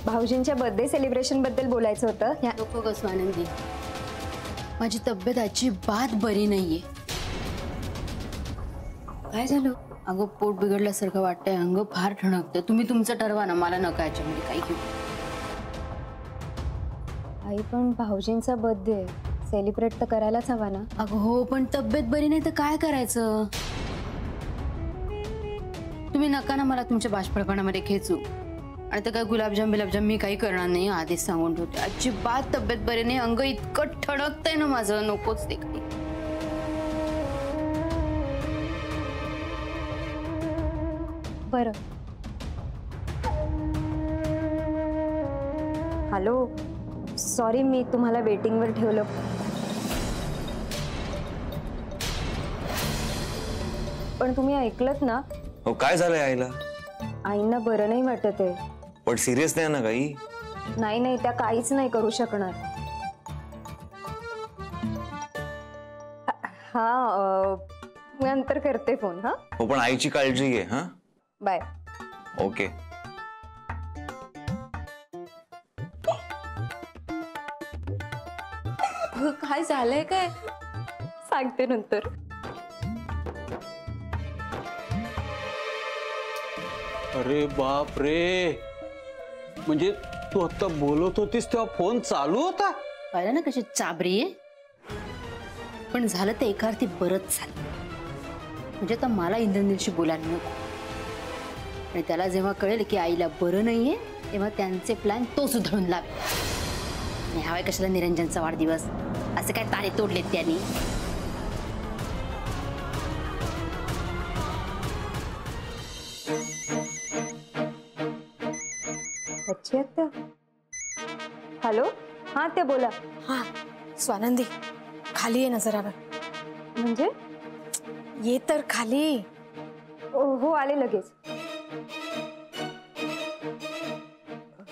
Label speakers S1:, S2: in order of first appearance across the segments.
S1: भाऊजींच्या birthday celebration बद्दल बोलायचं होतं.
S2: नको ग स्वानंदी, माझी तब्येत अजिबात बरी नाहीये. काय झालं? अगं पोट बिघडल्यासारखं वाटतंय, अंग फार ठणकतं. तुम्ही तुमचं ठरवा ना, मला नका याच्यामध्ये काही घेऊ.
S1: आई पण भाऊजींचा बर्थडे सेलिब्रेट तर करायलाच हवा ना.
S2: अगं हो, पण तब्येत बरी नाही तर काय करायचं? तुम्ही नका ना मला तुमच्या बाष्पळपणामध्ये खेचू. आणि तर काय गुलाबजाम बिलाबजाम मी काही करणार नाही, आधीच सांगून ठेवते. अजिबात तब्येत बरी नाही, अंग इतकं ठणकतंय ना माझं, नकोच ते काही.
S1: बरं. हॅलो, सॉरी मी तुम्हाला वेटिंगवर ठेवलं. पण तुम्ही ऐकलत ना?
S3: हो, काय झालंय आईला?
S1: आईंना बरं नाही वाटत आहे.
S3: पण सिरियस नाही ना काही?
S1: नाही नाही, त्या काहीच नाही करू शकणार. हा, मी नंतर करते फोन. हा
S3: हो, पण आईची काळजी घे. हा,
S1: बाय.
S3: ओके.
S2: काय झालंय काय?
S1: सांगते नंतर.
S4: अरे बाप रे, म्हणजे तू आता बोलत होतीस तेव्हा फोन चालू होता?
S2: पाहिलं ना कशी चाबरी आहे. पण झालं ते एका अर्थी बरंच झालं. म्हणजे आता मला इंद्रनीलशी बोलायला नको. आणि त्याला जेव्हा कळेल की आईला बरं नाहीये तेव्हा त्यांचे प्लॅन तो सुधरून लावेल. आणि हवाय कशाला निरंजनचा वाढदिवस, असे काय तारे तोडलेत त्यांनी.
S1: हॅलो, हा ते बोला.
S5: हा स्वानंदी, खाली ये ना जरा.
S1: म्हणजे
S5: ये तर खाली.
S1: हो, आले लगेच.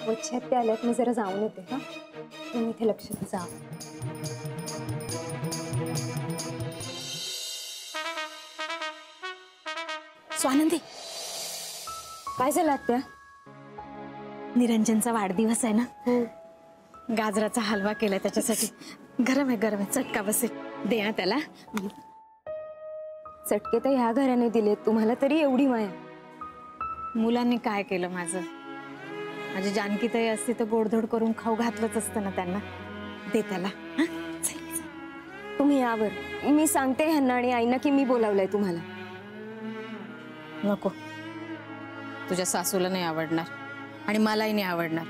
S1: वच्छात ते आल्यात, मी जरा जाऊन येते. हा, तुम्ही इथे लक्ष द्या.
S5: स्वानंदी,
S1: काय झालं आत्या?
S5: निरंजनचा वाढदिवस आहे ना, गाजराचा हलवा केलाय त्याच्यासाठी. गरम आहे गरम आहे, चटका बसेल. दे ना त्याला.
S1: चटके तर ह्या घराने दिले, तुम्हाला तरी एवढी माया.
S5: मुलांनी काय केलं माझं? माझी जानकी ताई असती तर गोडधोड करून खाऊ घातलंच असतं ना त्यांना. दे त्याला.
S1: तुम्ही यावर, मी सांगते ह्यांना आणि आईना की मी बोलावलंय तुम्हाला.
S5: नको, तुझ्या सासूला नाही आवडणार आणि मलाही नाही आवडणार.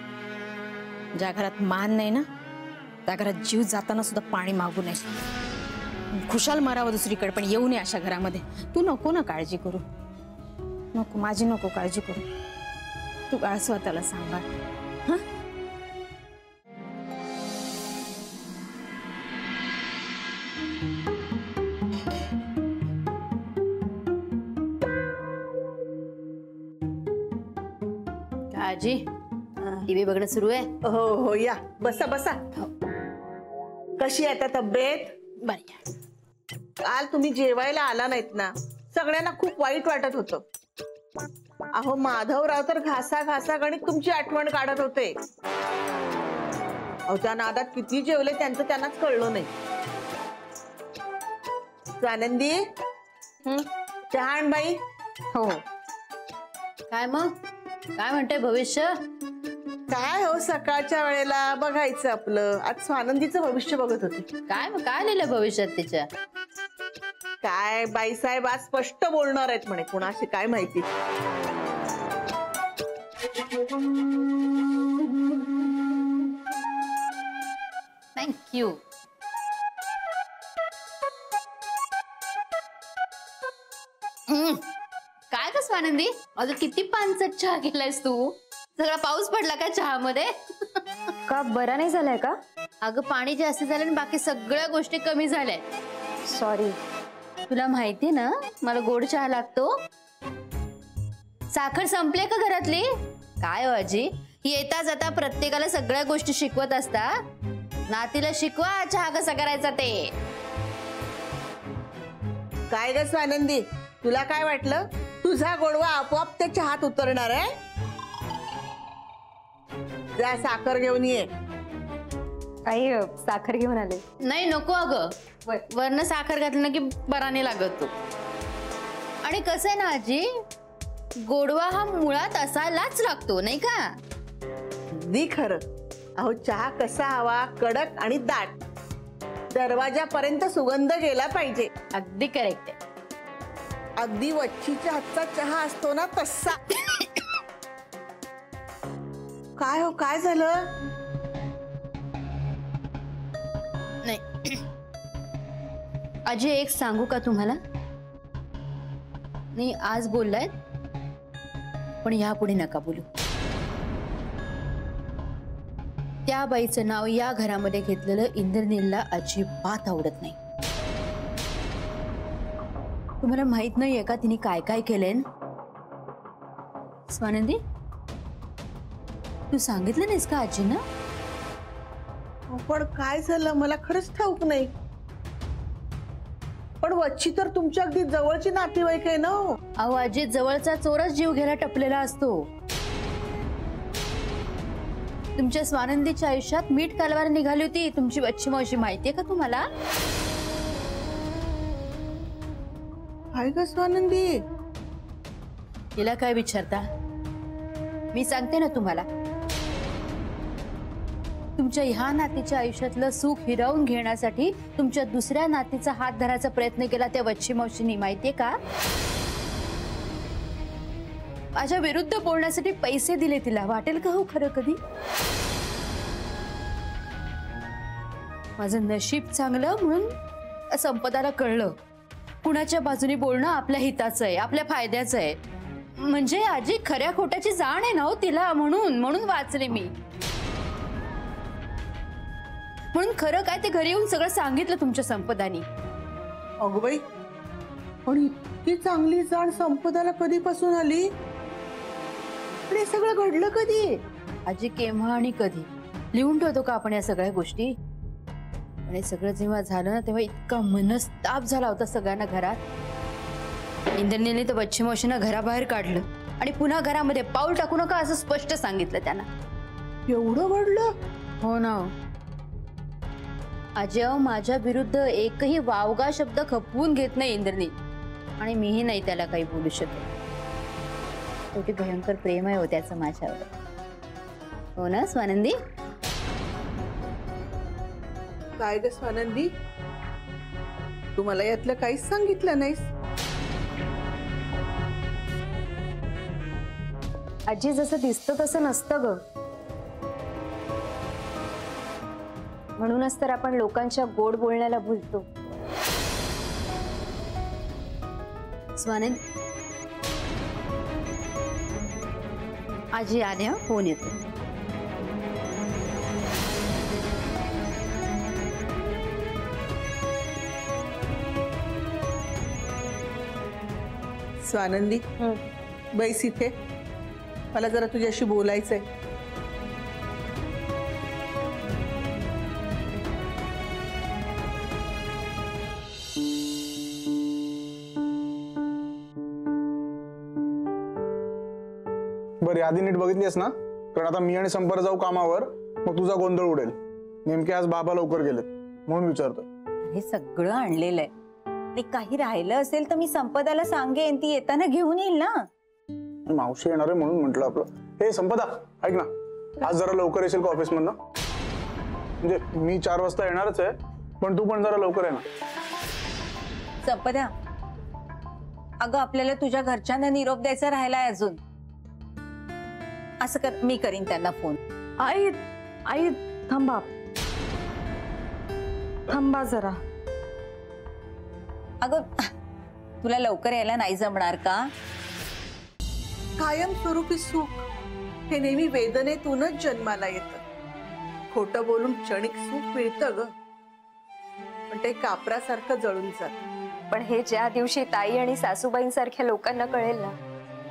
S5: ज्या घरात मान नाही ना, त्या घरात जीव जाताना सुद्धा पाणी मागू नये. खुशाल मारावं दुसरीकडे, पण येऊ नये अशा घरामध्ये. तू नको ना काळजी करू. नको, माझी नको काळजी करू. तू काळ स्वतःला सांभाळ. हा,
S2: आजी टीव्ही बघणं सुरू आहे.
S6: हो हो, या बसा बसा. कशी आहे आता तब्येत?
S2: बरं.
S6: काल तुम्ही जेवायला आला नाहीत ना, सगळ्यांना खूप वाईट वाटत होतं. अहो माधवराव तर घासा घासा गणित तुमची आठवण काढत होते. अहो त्या नादात किती जेवले त्यांचं त्यांनाच कळलं नाही. स्वानंदी, चहा आण बाई.
S1: हो.
S2: काय मग, काय म्हणते भविष्य?
S6: काय हो, सकाळच्या वेळेला बघायचं आपलं. आज स्वानंदीचं भविष्य बघत होते.
S2: काय काय लिहिलं भविष्यात तिच्या?
S6: काय बाईसाहेब आज स्पष्ट बोलणार आहेत म्हणे, कुणाशी काय माहिती.
S2: थँक्यू. काय ग स्वानंदी, अगं किती पानसट चहा केलायस तू. सगळा पाऊस पडला का चहामध्ये?
S1: का बरा नाही झालाय का?
S2: अगं पाणी जास्त झालं आणि बाकी सगळ्या गोष्टी कमी झाल्या.
S1: सॉरी.
S2: तुला माहितीये ना मला गोड चहा लागतो. साखर संपले का घरातली? काय हो आजी, येता जाता प्रत्येकाला सगळ्या गोष्टी शिकवत असता. नातीला शिकवा चहा कसा करायचा ते.
S6: काय ग स्वानंदी, तुला काय वाटलं तुझा गोडवा आपोआप ते चहात उतरणार आहे? जा साखर घेऊन ये.
S1: आई साखर घेऊन आले.
S2: नाही नको अगं, वरनं साखर घातली ना की बरा नाही लागत तो. आणि कसं आहे ना आजी, गोडवा हा मुळात असायलाच लागतो नाही का.
S6: दी खरं. अहो चहा कसा हवा, कडक आणि दाट, दरवाजापर्यंत सुगंध गेला पाहिजे.
S2: अगदी करेक्ट आहे.
S6: अगदी वच्छीच्या हातचा चहा असतो ना तसा. काय हो, काय झालं?
S2: नाही आजी, एक सांगू का तुम्हाला? नाही आज बोललाय, पण यापुढे नका बोलू. त्या बाईचं नाव या घरामध्ये घेतलेलं इंद्रनीलला अजिबात आवडत नाही. तुम्हाला माहित नाहीये का तिने काय काय केलंय? स्वानंदी, तू सांगितलं नाहीस का आजींना?
S6: पण काय झालं मला खरंच ठाऊक नाही. पण वच्छी तर तुमच्या अगदी जवळची नातेवाईक आहे ना.
S2: अहो आजी, जवळचा चोरच जीव घ्यायला टपलेला असतो. तुमच्या स्वानंदीच्या आयुष्यात मीठ कालवार निघाली होती तुमची वच्छी मावशी, माहितीये का तुम्हाला?
S6: काय ग स्वानंदी?
S2: हिला काय विचारता? मी सांगते ना तुम्हाला. तुमच्या ह्या नातीच्या आयुष्यातलं सुख हिरावून घेण्यासाठी तुमच्या दुसऱ्या नातीचा हात धरायचा प्रयत्न केला त्या वच्छी मावशीनी, माहितीये का? माझ्या विरुद्ध बोलण्यासाठी पैसे दिले तिला. वाटेल का हो खरं कधी? माझं नशीब चांगलं म्हणून संपदाला कळलं कुणाच्या बाजूने बोलणं आपल्या हिताचं आहे, आपल्या फायद्याचं आहे. म्हणजे आजी खऱ्या खोट्याची जाण आहे ना हो तिला, म्हणून वाचले मी. म्हणून खरं काय ते घरी येऊन सगळं सांगितलं तुमच्या संपदानी.
S6: अगं बाई, पण इतकी चांगली जाण संपदाला कधीपासून आली? हे सगळं घडलं कधी?
S2: आजी केव्हा आणि कधी लिहून ठेवतो का आपण या सगळ्या गोष्टी? आणि सगळं जेव्हा झालं ना तेव्हा इतका मनस्ताप झाला होता सगळ्यांना घरात. इंद्रनीलने तर वच्छी मावशींना घराबाहेर काढलं आणि पुन्हा घरामध्ये पाऊल टाकू नका असं स्पष्ट सांगितलं त्यांना.
S6: एवढं घडलं?
S2: हो ना आजी, माझ्या विरुद्ध एकही वावगा शब्द खपवून घेत नाही इंद्रनील, आणि मीही नाही त्याला काही बोलू शकत. शेवटी भयंकर प्रेम आहे हो त्याचं माझ्यावर. हो ना स्वानंदी?
S6: काय ग स्वानंदी, तू मला यातलं काहीच सांगितलं नाहीस.
S1: आजी, जसं दिसतं तसं नसतं ग. म्हणूनच तर आपण लोकांच्या गोड बोलण्याला भुलतो.
S2: स्वानंद, आजी आल्या, फोन येतो.
S6: स्वानंदी, बैस इथे, मला जरा तुझ्याशी बोलायचंय.
S7: बरं, आधी नीट बघितलीस ना? कारण आता मी आणि संपर जाऊ कामावर, मग तुझा गोंधळ उडेल. नेमके आज बाबा लवकर गेलेत म्हणून विचारतोय.
S8: हे सगळं आणलेलं आहे आणि काही राहिलं असेल तर मी संपदाला सांगेन, ती येताना घेऊन येईल ना.
S7: मावशी येणार आहे म्हणून म्हटलं आपलं. हे संपदा, ऐक ना, आज जरा लवकर येशील का ऑफिस मधनं? म्हणजे मी 4 वाजता येणारच आहे, पण तू पण जरा लवकर आहे ना.
S8: संपदा, अगं आपल्याला तुझ्या घरच्यांना निरोप द्यायचा राहिलाय अजून. असं कर, मी करीन त्यांना फोन.
S1: आई थांबा जरा.
S8: अगं तुला लवकर यायला नाही जमणार का?
S6: कायमस्वरूपी सुख हे नेहमी वेदनेतूनच जन्माला येतं. खोटं बोलून क्षणिक सुख मिळतं ग, पण ते कापरासारखं जळून जात.
S1: पण हे ज्या दिवशी ताई आणि सासूबाईंसारख्या लोकांना कळेल ना,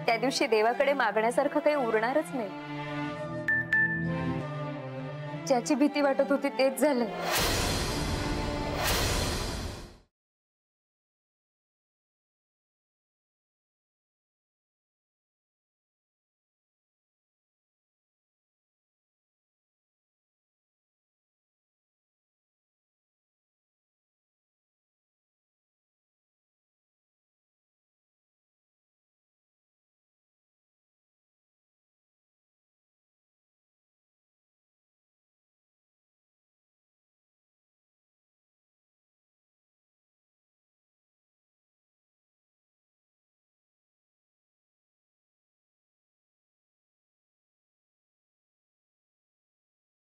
S1: त्या दिवशी देवाकडे मागण्यासारखं काही उरणारच नाही. ज्याची भीती वाटत होती तेच झालं.